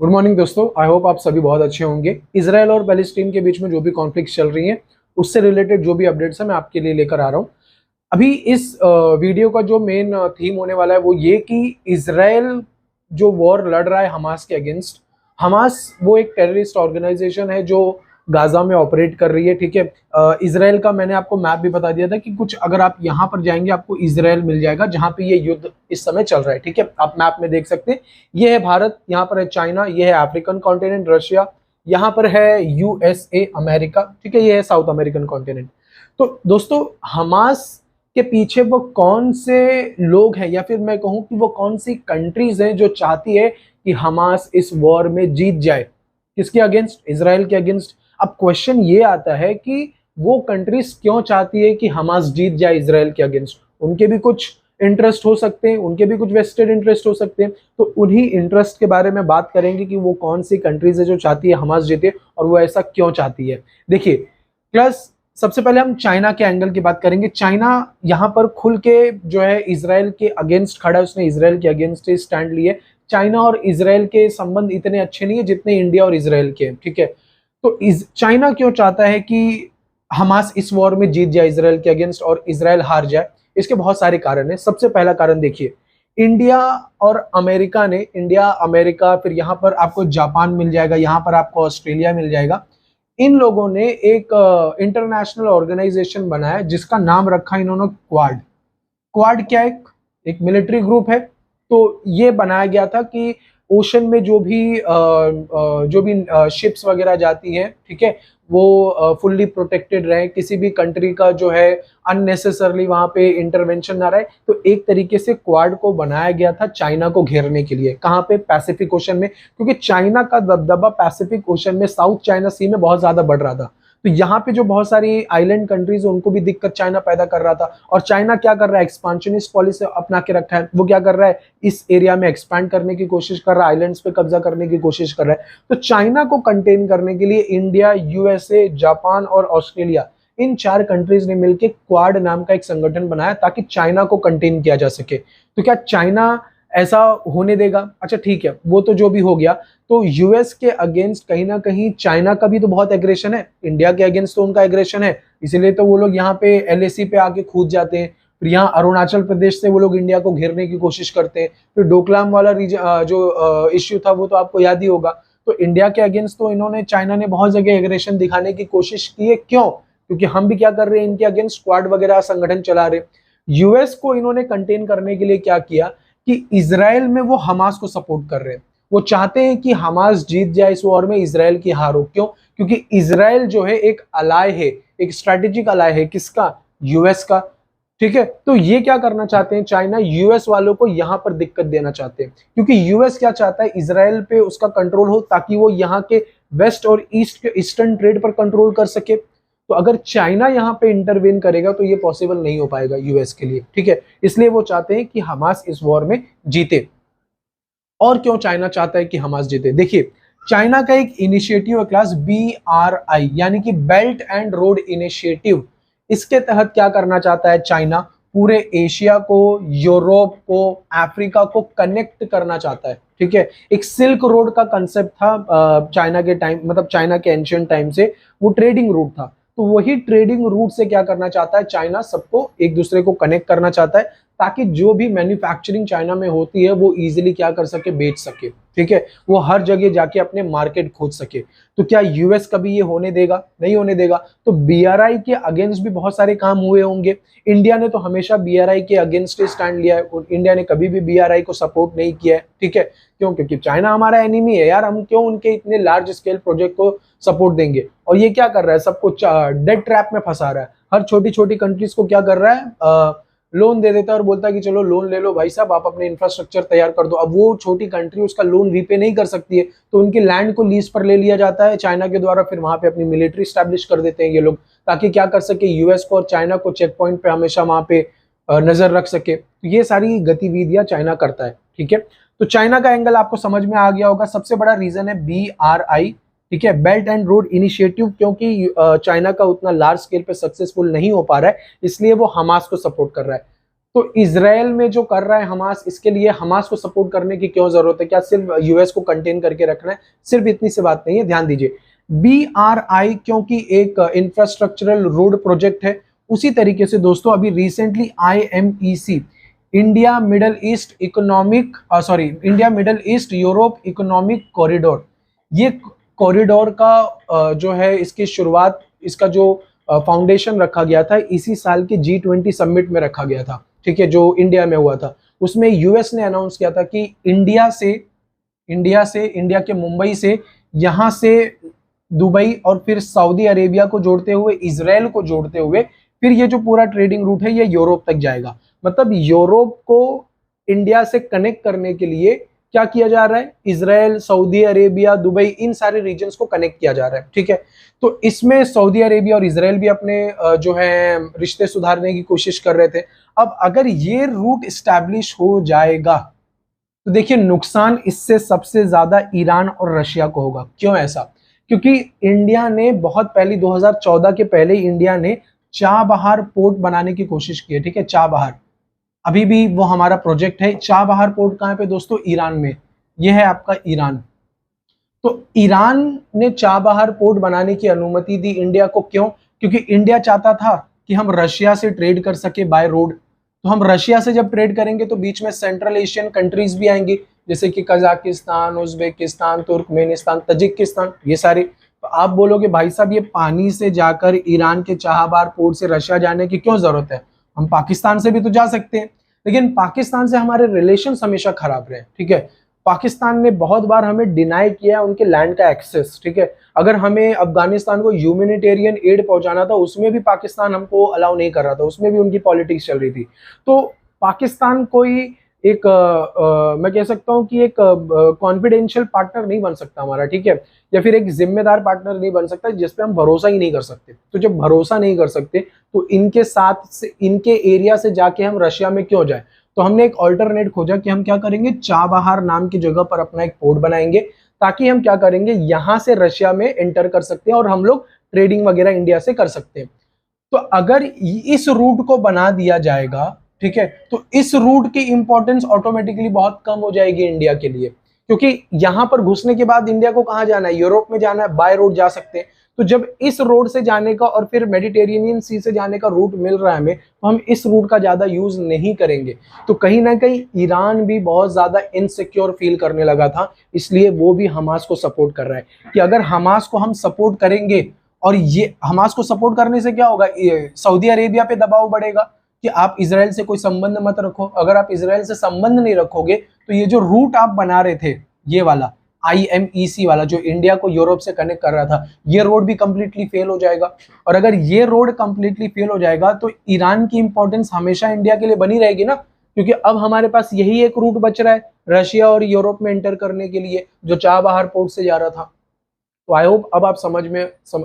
Good morning दोस्तों। I hope आप सभी बहुत अच्छे होंगे। इसराइल और पैलेस्टीन के बीच में जो भी कॉन्फ्लिक्ट चल रही है उससे रिलेटेड जो भी अपडेट्स है मैं आपके लिए लेकर आ रहा हूँ। अभी इस वीडियो का जो मेन थीम होने वाला है वो ये कि इसराइल जो वॉर लड़ रहा है हमास के अगेंस्ट। हमास वो एक टेररिस्ट ऑर्गेनाइजेशन है जो गाजा में ऑपरेट कर रही है। ठीक है, इसराइल का मैंने आपको मैप भी बता दिया था कि कुछ अगर आप यहाँ पर जाएंगे आपको इसराइल मिल जाएगा जहां पे ये युद्ध इस समय चल रहा है। ठीक है, आप मैप में देख सकते हैं। ये है भारत, यहाँ पर है चाइना, ये है अफ्रीकन कॉन्टिनेंट रशिया, यहाँ पर है यूएसए अमेरिका। ठीक है, ये है साउथ अमेरिकन कॉन्टिनेंट। तो दोस्तों, हमास के पीछे वो कौन से लोग हैं या फिर मैं कहूं कि वो कौन सी कंट्रीज हैं जो चाहती है कि हमास इस वॉर में जीत जाए? किसके अगेंस्ट? इसराइल के अगेंस्ट। अब क्वेश्चन ये आता है कि वो कंट्रीज क्यों चाहती है कि हमास जीत जाए इसराइल के अगेंस्ट? उनके भी कुछ इंटरेस्ट हो सकते हैं, उनके भी कुछ वेस्टेड इंटरेस्ट हो सकते हैं। तो उन्हीं इंटरेस्ट के बारे में बात करेंगे कि वो कौन सी कंट्रीज है जो चाहती है हमास जीते और वो ऐसा क्यों चाहती है। देखिए, प्लस सबसे पहले हम चाइना के एंगल की बात करेंगे। चाइना यहाँ पर खुल के जो है इसराइल के अगेंस्ट खड़ा है, उसने इसराइल के अगेंस्ट स्टैंड लिए। चाइना और इसराइल के संबंध इतने अच्छे नहीं है जितने इंडिया और इसराइल के। ठीक है, तो चाइना क्यों चाहता है कि हमास इस वॉर में जीत जाए इसराइल के अगेंस्ट और इसराइल हार जाए? इसके बहुत सारे कारण हैं। सबसे पहला कारण देखिए, इंडिया और अमेरिका ने, इंडिया अमेरिका, फिर यहाँ पर आपको जापान मिल जाएगा, यहाँ पर आपको ऑस्ट्रेलिया मिल जाएगा। इन लोगों ने एक इंटरनेशनल ऑर्गेनाइजेशन बनाया जिसका नाम रखा इन्होंने क्वाड। क्वाड क्या है? एक मिलिट्री ग्रुप है। तो ये बनाया गया था कि ओशन में जो भी शिप्स वगैरह जाती हैं, ठीक है, वो फुल्ली प्रोटेक्टेड रहे, किसी भी कंट्री का जो है अननेसेसरली वहां पे इंटरवेंशन ना रहे। तो एक तरीके से क्वाड को बनाया गया था चाइना को घेरने के लिए। कहाँ पे? पैसिफिक ओशन में, क्योंकि चाइना का दबदबा पैसिफिक ओशन में, साउथ चाइना सी में बहुत ज्यादा बढ़ रहा था। तो यहाँ पे जो बहुत सारी आइलैंड कंट्रीज है उनको भी दिक्कत चाइना पैदा कर रहा था। और चाइना क्या कर रहा है? एक्सपांशनिस्ट पॉलिसी अपना के रखा है। वो क्या कर रहा है? इस एरिया में एक्सपैंड करने की कोशिश कर रहा है, आइलैंड्स पे कब्जा करने की कोशिश कर रहा है। तो चाइना को कंटेन करने के लिए इंडिया, यूएसए, जापान और ऑस्ट्रेलिया, इन चार कंट्रीज ने मिलकर क्वाड नाम का एक संगठन बनाया ताकि चाइना को कंटेन किया जा सके। तो क्या चाइना ऐसा होने देगा? अच्छा ठीक है, वो तो जो भी हो गया। तो यूएस के अगेंस्ट कहीं ना कहीं चाइना का भी तो बहुत एग्रेशन है, इंडिया के अगेंस्ट तो उनका एग्रेशन है। इसीलिए तो वो लोग यहाँ पे एलएसी पे आके कूद जाते हैं। फिर यहाँ अरुणाचल प्रदेश से वो लोग इंडिया को घेरने की कोशिश करते हैं। फिर डोकलाम वाला जो इश्यू था वो तो आपको याद ही होगा। तो इंडिया के अगेंस्ट तो इन्होंने, चाइना ने बहुत जगह एग्रेशन दिखाने की कोशिश की है। क्यों? क्योंकि हम भी क्या कर रहे हैं? इनके अगेंस्ट स्क्वाड वगैरह संगठन चला रहे। यूएस को इन्होंने कंटेन करने के लिए क्या किया कि इसराइल में वो हमास को सपोर्ट कर रहे हैं। वो चाहते हैं कि हमास जीत जाए इस वॉर में, इसराइल की हार हो। क्यों? क्योंकि इसराइल जो है एक अलाय है, एक स्ट्रेटेजिक अलाय है। किसका? यूएस का। ठीक है, तो ये क्या करना चाहते हैं? चाइना यूएस वालों को यहां पर दिक्कत देना चाहते हैं, क्योंकि यूएस क्या चाहता है? इसराइल पे उसका कंट्रोल हो ताकि वो यहाँ के वेस्ट और ईस्ट के ईस्टर्न ट्रेड पर कंट्रोल कर सके। तो अगर चाइना यहाँ पे इंटरवेन करेगा तो ये पॉसिबल नहीं हो पाएगा यूएस के लिए। ठीक है, इसलिए वो चाहते हैं कि हमास इस वॉर में जीते। और क्यों चाइना चाहता है कि हमास जीते? देखिए, चाइना का एक इनिशिएटिव है क्लास BRI, यानी कि बेल्ट एंड रोड इनिशिएटिव। इसके तहत क्या करना चाहता है चाइना? पूरे एशिया को, यूरोप को, अफ्रीका को कनेक्ट करना चाहता है। ठीक है, एक सिल्क रोड का कंसेप्ट था चाइना के टाइम, मतलब चाइना के एंशियंट टाइम से वो ट्रेडिंग रूट था। तो वही ट्रेडिंग रूट से क्या करना चाहता है चाइना? सबको एक दूसरे को कनेक्ट करना चाहता है ताकि जो भी मैन्युफैक्चरिंग चाइना में होती है वो इजीली क्या कर सके? बेच सके। ठीक है, वो हर जगह जाके अपने मार्केट खोज सके। तो क्या यूएस कभी ये होने देगा? नहीं होने देगा। तो बीआरआई के अगेंस्ट भी बहुत सारे काम हुए होंगे। इंडिया ने तो हमेशा बीआरआई के अगेंस्ट स्टैंड लिया है, इंडिया ने कभी भी बीआरआई को सपोर्ट नहीं किया है। ठीक है, क्यों? क्योंकि चाइना हमारा एनिमी है यार, हम क्यों उनके इतने लार्ज स्केल प्रोजेक्ट को सपोर्ट देंगे? और ये क्या कर रहा है? सबको डेड ट्रैप में फंसा रहा है। हर छोटी छोटी कंट्रीज को क्या कर रहा है? लोन दे देता है और बोलता है कि चलो लोन ले लो भाई साहब, आप अपने इंफ्रास्ट्रक्चर तैयार कर दो। अब वो छोटी कंट्री उसका लोन रीपे नहीं कर सकती है, तो उनकी लैंड को लीज पर ले लिया जाता है चाइना के द्वारा। फिर वहां पे अपनी मिलिट्री स्टैब्लिश कर देते हैं ये लोग, ताकि क्या कर सके? यूएस को और चाइना को चेक पॉइंट पे हमेशा वहां पे नजर रख सके। तो ये सारी गतिविधियां चाइना करता है। ठीक है, तो चाइना का एंगल आपको समझ में आ गया होगा। सबसे बड़ा रीजन है BRI, ठीक है, बेल्ट एंड रोड इनिशिएटिव, क्योंकि चाइना का उतना लार्ज स्केल पे सक्सेसफुल नहीं हो पा रहा है, इसलिए वो हमास को सपोर्ट कर रहा है। तो इसराइल में जो कर रहा है हमास, इसके लिए हमास को सपोर्ट करने की क्यों जरूरत है? क्या सिर्फ यूएस को कंटेन करके रखना है? सिर्फ इतनी सी बात नहीं है, ध्यान दीजिए। BRI क्योंकि एक इंफ्रास्ट्रक्चरल रोड प्रोजेक्ट है, उसी तरीके से दोस्तों अभी recently IMEC, India middle east economic India middle east Europe economic corridor, ये कॉरिडोर का जो है इसकी शुरुआत, इसका जो फाउंडेशन रखा गया था इसी साल के G20 समिट में रखा गया था, ठीक है, जो इंडिया में हुआ था। उसमें यूएस ने अनाउंस किया था कि इंडिया के मुंबई से, यहाँ से दुबई और फिर सऊदी अरेबिया को जोड़ते हुए, इजराइल को जोड़ते हुए, फिर ये जो पूरा ट्रेडिंग रूट है ये यूरोप तक जाएगा। मतलब यूरोप को इंडिया से कनेक्ट करने के लिए क्या किया जा रहा है? इजराइल, सऊदी अरेबिया, दुबई, इन सारे रीजन्स को कनेक्ट किया जा रहा है, ठीक है। तो इसमें सऊदी अरेबिया और इजराइल भी अपने जो है रिश्ते सुधारने की कोशिश कर रहे थे। अब अगर ये रूट इस्टेब्लिश हो जाएगा तो देखिए नुकसान इससे सबसे ज्यादा ईरान और रशिया को होगा। क्यों ऐसा? क्योंकि इंडिया ने बहुत पहले 2014 के पहले इंडिया ने चाबहार पोर्ट बनाने की कोशिश की है, ठीक है, चाबहार, अभी भी वो हमारा प्रोजेक्ट है। चाबहार पोर्ट कहाँ पे दोस्तों? ईरान में। ये है आपका ईरान। तो ईरान ने चाबहार पोर्ट बनाने की अनुमति दी इंडिया को। क्यों? क्योंकि इंडिया चाहता था कि हम रशिया से ट्रेड कर सके बाय रोड। तो हम रशिया से जब ट्रेड करेंगे तो बीच में सेंट्रल एशियन कंट्रीज भी आएंगी, जैसे कि कजाकिस्तान, उज्बेकिस्तान, तुर्कमेनिस्तान, तजिकिस्तान, ये सारे। तो आप बोलोगे भाई साहब ये पानी से जाकर ईरान के चाबहार पोर्ट से रशिया जाने की क्यों जरूरत है? हम पाकिस्तान से भी तो जा सकते हैं। लेकिन पाकिस्तान से हमारे रिलेशंस हमेशा खराब रहे, ठीक है। पाकिस्तान ने बहुत बार हमें डिनाई किया उनके लैंड का एक्सेस, ठीक है। अगर हमें अफगानिस्तान को ह्यूमैनिटेरियन एड पहुंचाना था, उसमें भी पाकिस्तान हमको अलाउ नहीं कर रहा था, उसमें भी उनकी पॉलिटिक्स चल रही थी। तो पाकिस्तान कोई एक मैं कह सकता हूं कि एक कॉन्फिडेंशियल पार्टनर नहीं बन सकता हमारा, ठीक है, या फिर एक जिम्मेदार पार्टनर नहीं बन सकता जिसपे हम भरोसा ही नहीं कर सकते। तो जब भरोसा नहीं कर सकते तो इनके साथ से, इनके एरिया से जाके हम रशिया में क्यों जाए? तो हमने एक ऑल्टरनेट खोजा कि हम क्या करेंगे, चाबहार नाम की जगह पर अपना एक पोर्ट बनाएंगे, ताकि हम क्या करेंगे, यहां से रशिया में एंटर कर सकते हैं और हम लोग ट्रेडिंग वगैरह इंडिया से कर सकते हैं। तो अगर इस रूट को बना दिया जाएगा, ठीक है, तो इस रूट की इंपॉर्टेंस ऑटोमेटिकली बहुत कम हो जाएगी इंडिया के लिए, क्योंकि यहां पर घुसने के बाद इंडिया को कहां जाना है? यूरोप में जाना है, बाय रोड जा सकते हैं। तो जब इस रोड से जाने का और फिर मेडिटेरेनियन सी से जाने का रूट मिल रहा है हमें, तो हम इस रूट का ज्यादा यूज नहीं करेंगे। तो कहीं ना कहीं ईरान भी बहुत ज्यादा इनसिक्योर फील करने लगा था, इसलिए वो भी हमास को सपोर्ट कर रहा है कि अगर हमास को हम सपोर्ट करेंगे, और ये हमास को सपोर्ट करने से क्या होगा, सऊदी अरेबिया पे दबाव बढ़ेगा कि आप इजराइल से कोई संबंध मत रखो। अगर आप इजराइल से संबंध नहीं रखोगे तो ये जो रूट आप बना रहे थे, ये वाला IMEC वाला जो इंडिया को यूरोप से कनेक्ट कर रहा था, ये रोड भी कंप्लीटली फेल हो जाएगा। और अगर ये रोड कंप्लीटली फेल हो जाएगा तो ईरान की इंपॉर्टेंस हमेशा इंडिया के लिए बनी रहेगी ना, क्योंकि अब हमारे पास यही एक रूट बच रहा है रशिया और यूरोप में एंटर करने के लिए, जो चाबहार पोर्ट से जा रहा था। तो आई होप अब आप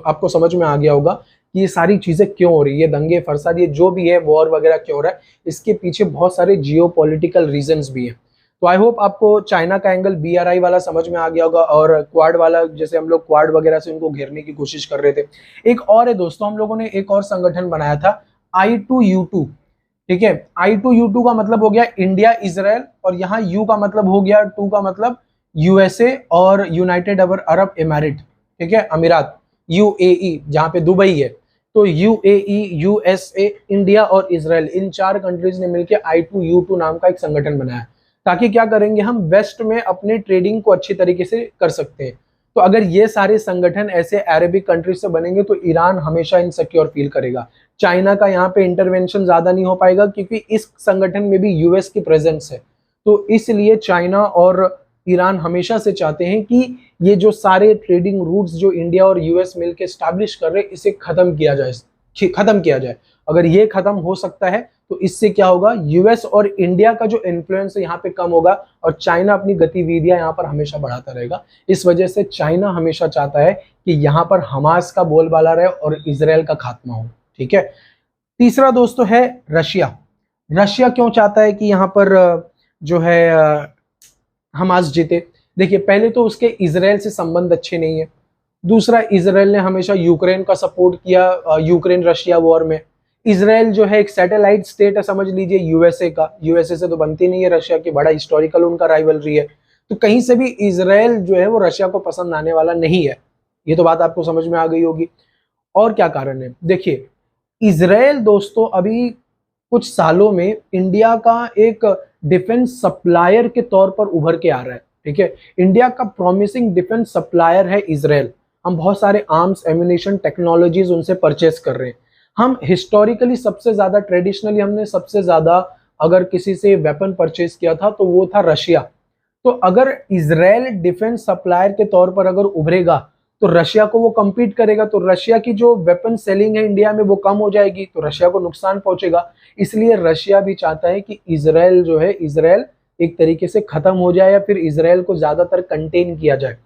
आपको समझ में आ गया होगा कि ये सारी चीजें क्यों हो रही है, दंगे फसाद, ये जो भी है, वॉर वगैरह क्यों हो रहा है, इसके पीछे बहुत सारे जियोपॉलिटिकल रीजंस भी हैं। तो आई होप आपको चाइना का एंगल BRI वाला समझ में आ गया होगा, और क्वाड वाला, जैसे हम लोग क्वाड वगैरह से उनको घेरने की कोशिश कर रहे थे। एक और है दोस्तों, हम लोगों ने एक और संगठन बनाया था I2U2, ठीक है। I2U2 का मतलब हो गया इंडिया इजराइल, और यहाँ U का मतलब हो गया, 2 का मतलब USA और यूनाइटेड अरब इमारेट, ठीक है, अमीरात, UAE, जहाँ पे दुबई है। तो UAE, USA, इंडिया और इजराइल, इन 4 कंट्रीज ने मिलकर I2U2 नाम का एक संगठन बनाया, ताकि क्या करेंगे, हम वेस्ट में अपने ट्रेडिंग को अच्छी तरीके से कर सकते हैं। तो अगर ये सारे संगठन ऐसे अरेबिक कंट्रीज से बनेंगे तो ईरान हमेशा इनसिक्योर फील करेगा। चाइना का यहाँ पे इंटरवेंशन ज्यादा नहीं हो पाएगा, क्योंकि इस संगठन में भी US की प्रेजेंस है। तो इसलिए चाइना और ईरान हमेशा से चाहते हैं कि ये जो सारे ट्रेडिंग रूट्स जो इंडिया और US मिलकर स्टैब्लिश कर रहे हैं, इसे खत्म किया जाए। अगर ये खत्म हो सकता है तो इससे क्या होगा, US और इंडिया का जो इन्फ्लुएंस है यहाँ पे कम होगा, और चाइना अपनी गतिविधियां यहाँ पर हमेशा बढ़ाता रहेगा। इस वजह से चाइना हमेशा चाहता है कि यहाँ पर हमास का बोलबाला रहे और इजराइल का खात्मा हो, ठीक है। तीसरा दोस्तों है रशिया। रशिया क्यों चाहता है कि यहाँ पर जो है हमास जीते? देखिए, पहले तो उसके इजराइल से संबंध अच्छे नहीं है। दूसरा, इजराइल ने हमेशा यूक्रेन का सपोर्ट किया, यूक्रेन रशिया वॉर में। इसराइल जो है एक सैटेलाइट स्टेट है, समझ लीजिए यूएसए का। यूएसए से तो बनती नहीं है रशिया की, बड़ा हिस्टोरिकल उनका राइवलरी है। तो कहीं से भी इसराइल जो है वो रशिया को पसंद आने वाला नहीं है। ये तो बात आपको समझ में आ गई होगी। और क्या कारण है, देखिए इसराइल दोस्तों अभी कुछ सालों में इंडिया का एक डिफेंस सप्लायर के तौर पर उभर के आ रहा है। ठीक है, इंडिया का प्रॉमिसिंग डिफेंस सप्लायर है इसराइल। हम बहुत सारे आर्म्स, एम्यूनिशन, टेक्नोलॉजीज उनसे परचेस कर रहे हैं। हम हिस्टोरिकली सबसे ज्यादा, ट्रेडिशनली हमने सबसे ज्यादा अगर किसी से वेपन परचेस किया था तो वो था रशिया। तो अगर इसराइल डिफेंस सप्लायर के तौर पर अगर उभरेगा तो रशिया को वो कम्पीट करेगा, तो रशिया की जो वेपन सेलिंग है इंडिया में वो कम हो जाएगी, तो रशिया को नुकसान पहुंचेगा। इसलिए रशिया भी चाहता है कि इसराइल जो है, इसराइल एक तरीके से खत्म हो जाए या फिर इसराइल को ज्यादातर कंटेन किया जाए।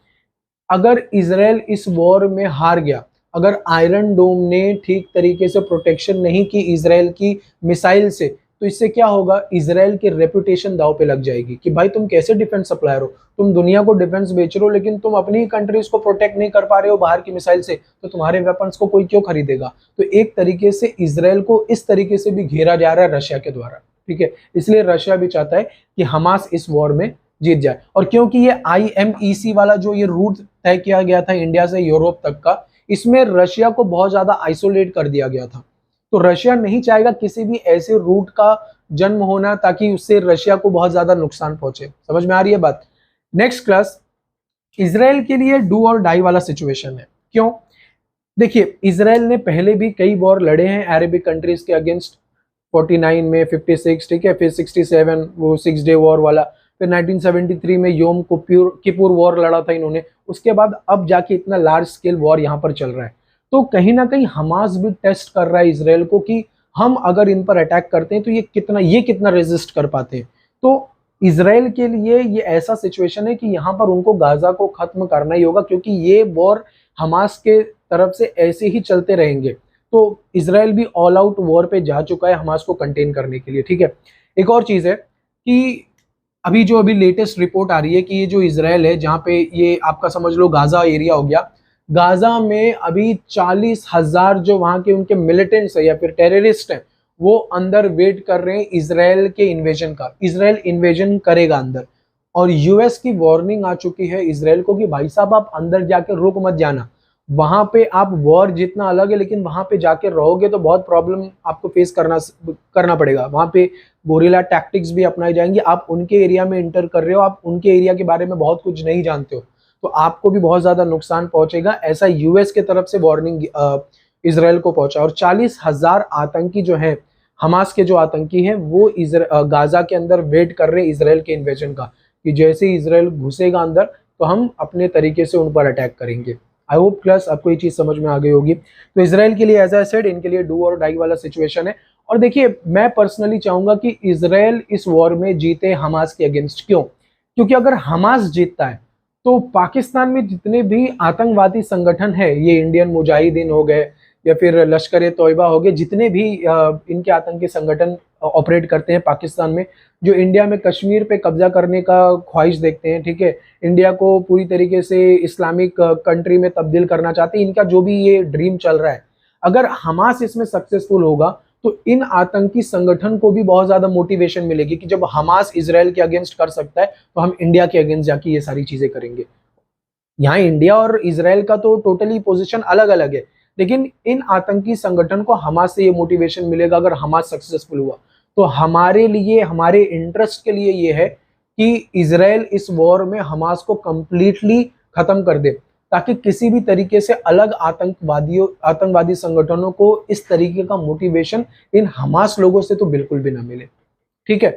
अगर इसराइल इस वॉर में हार गया, अगर आयरन डोम ने ठीक तरीके से प्रोटेक्शन नहीं की इसराइल की मिसाइल से, तो इससे क्या होगा, इसराइल की रेपुटेशन दांव पे लग जाएगी कि भाई तुम कैसे डिफेंस सप्लायर हो, तुम दुनिया को डिफेंस बेच रहे हो लेकिन तुम अपनी कंट्रीज को प्रोटेक्ट नहीं कर पा रहे हो बाहर की मिसाइल से, तो तुम्हारे वेपन्स को कोई क्यों खरीदेगा। तो एक तरीके से इसराइल को इस तरीके से भी घेरा जा रहा है रशिया के द्वारा। ठीक है, इसलिए रशिया भी चाहता है कि हमास इस वॉर में जीत जाए। और क्योंकि ये IMEC वाला जो ये रूट तय किया गया था इंडिया से यूरोप तक का, इसमें रशिया को बहुत ज्यादा आइसोलेट कर दिया गया था। तो रशिया नहीं चाहेगा किसी भी ऐसे रूट का जन्म होना ताकि उससे रशिया को बहुत ज्यादा नुकसान पहुंचे। समझ में आ रही है बात। नेक्स्ट क्लास, इसराइल के लिए डू और डाई वाला सिचुएशन है। क्यों, देखिए इसराइल ने पहले भी कई वॉर लड़े हैं अरेबिक कंट्रीज के अगेंस्ट, 49 में, 56, ठीक है, फिर 67 वो 6 डे वॉर वाला, फिर 1973 में योम किपुर वॉर लड़ा था इन्होंने। उसके बाद अब जाके इतना लार्ज स्केल वॉर यहाँ पर चल रहा है। तो कहीं ना कहीं हमास भी टेस्ट कर रहा है इसराइल को कि हम अगर इन पर अटैक करते हैं तो ये कितना रेजिस्ट कर पाते हैं। तो इसराइल के लिए ये ऐसा सिचुएशन है कि यहाँ पर उनको गाजा को खत्म करना ही होगा, क्योंकि ये वॉर हमास के तरफ से ऐसे ही चलते रहेंगे। तो इसराइल भी ऑल आउट वॉर पे जा चुका है हमास को कंटेन करने के लिए। ठीक है, एक और चीज है कि अभी लेटेस्ट रिपोर्ट आ रही है कि ये जो इसराइल है, जहाँ पे ये आपका समझ लो गाजा एरिया हो गया, गाजा में अभी 40,000 जो वहां के उनके मिलिटेंट्स है या फिर टेररिस्ट हैं, वो अंदर वेट कर रहे हैं इसराइल के इन्वेजन का। इसराइल इन्वेजन करेगा अंदर, और यूएस की वार्निंग आ चुकी है इसराइल को कि भाई साहब आप अंदर जाके रुक मत जाना, वहां पे आप वॉर जीतना अलग है लेकिन वहां पे जाके रहोगे तो बहुत प्रॉब्लम आपको फेस करना पड़ेगा। वहां पे गोरिल्ला टैक्टिक्स भी अपनाई जाएंगी। आप उनके एरिया में इंटर कर रहे हो, आप उनके एरिया के बारे में बहुत कुछ नहीं जानते हो, तो आपको भी बहुत ज्यादा नुकसान पहुंचेगा। ऐसा यूएस के तरफ से वार्निंग इसराइल को पहुंचा। और 40,000 आतंकी जो है, हमास के जो आतंकी हैं, वो गाजा के अंदर वेट कर रहे हैं इसराइल के इन्वेजन का, कि जैसे इसराइल घुसेगा अंदर तो हम अपने तरीके से उन पर अटैक करेंगे। आई होप क्लास आपको ये चीज समझ में आ गई होगी। तो इसराइल के लिए एज आई सेड, इनके लिए डू और डाई वाला सिचुएशन है। और देखिए मैं पर्सनली चाहूंगा कि इसराइल इस वॉर में जीते हमास के अगेंस्ट। क्यों, क्योंकि अगर हमास जीतता है तो पाकिस्तान में जितने भी आतंकवादी संगठन है, ये इंडियन मुजाहिदीन हो गए या फिर लश्कर ए तोयबा हो गए, जितने भी इनके आतंकी संगठन ऑपरेट करते हैं पाकिस्तान में, जो इंडिया में कश्मीर पे कब्जा करने का ख्वाहिश देखते हैं, ठीक है, इंडिया को पूरी तरीके से इस्लामिक कंट्री में तब्दील करना चाहते हैं, इनका जो भी ये ड्रीम चल रहा है, अगर हमास इसमें सक्सेसफुल होगा तो इन आतंकी संगठन को भी बहुत ज्यादा मोटिवेशन मिलेगी कि जब हमास इसराइल के अगेंस्ट कर सकता है तो हम इंडिया के अगेंस्ट जाके ये सारी चीजें करेंगे। यहाँ इंडिया और इसराइल का तो टोटली पोजीशन अलग अलग है, लेकिन इन आतंकी संगठन को हमास से ये मोटिवेशन मिलेगा अगर हमास सक्सेसफुल हुआ। तो हमारे लिए, हमारे इंटरेस्ट के लिए ये है कि इसराइल इस वॉर में हमास को कंप्लीटली खत्म कर दे, ताकि किसी भी तरीके से अलग आतंकवादी संगठनों को इस तरीके का मोटिवेशन इन हमास लोगों से तो बिल्कुल भी ना मिले। ठीक है,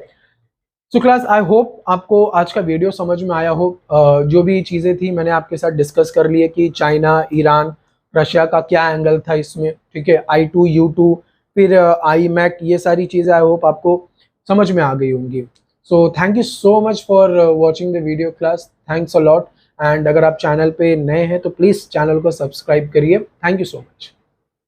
सो क्लास आई होप आपको आज का वीडियो समझ में आया हो। जो भी चीज़ें थी मैंने आपके साथ डिस्कस कर ली है कि चाइना, ईरान, रशिया का क्या एंगल था इसमें। ठीक है, I2U2 फिर IMEC, ये सारी चीज़ें आई होप आपको समझ में आ गई होंगी। So thank you so much for watching the video class, thanks a lot. And अगर आप चैनल पे नए हैं तो प्लीज़ चैनल को सब्सक्राइब करिए। Thank you so much.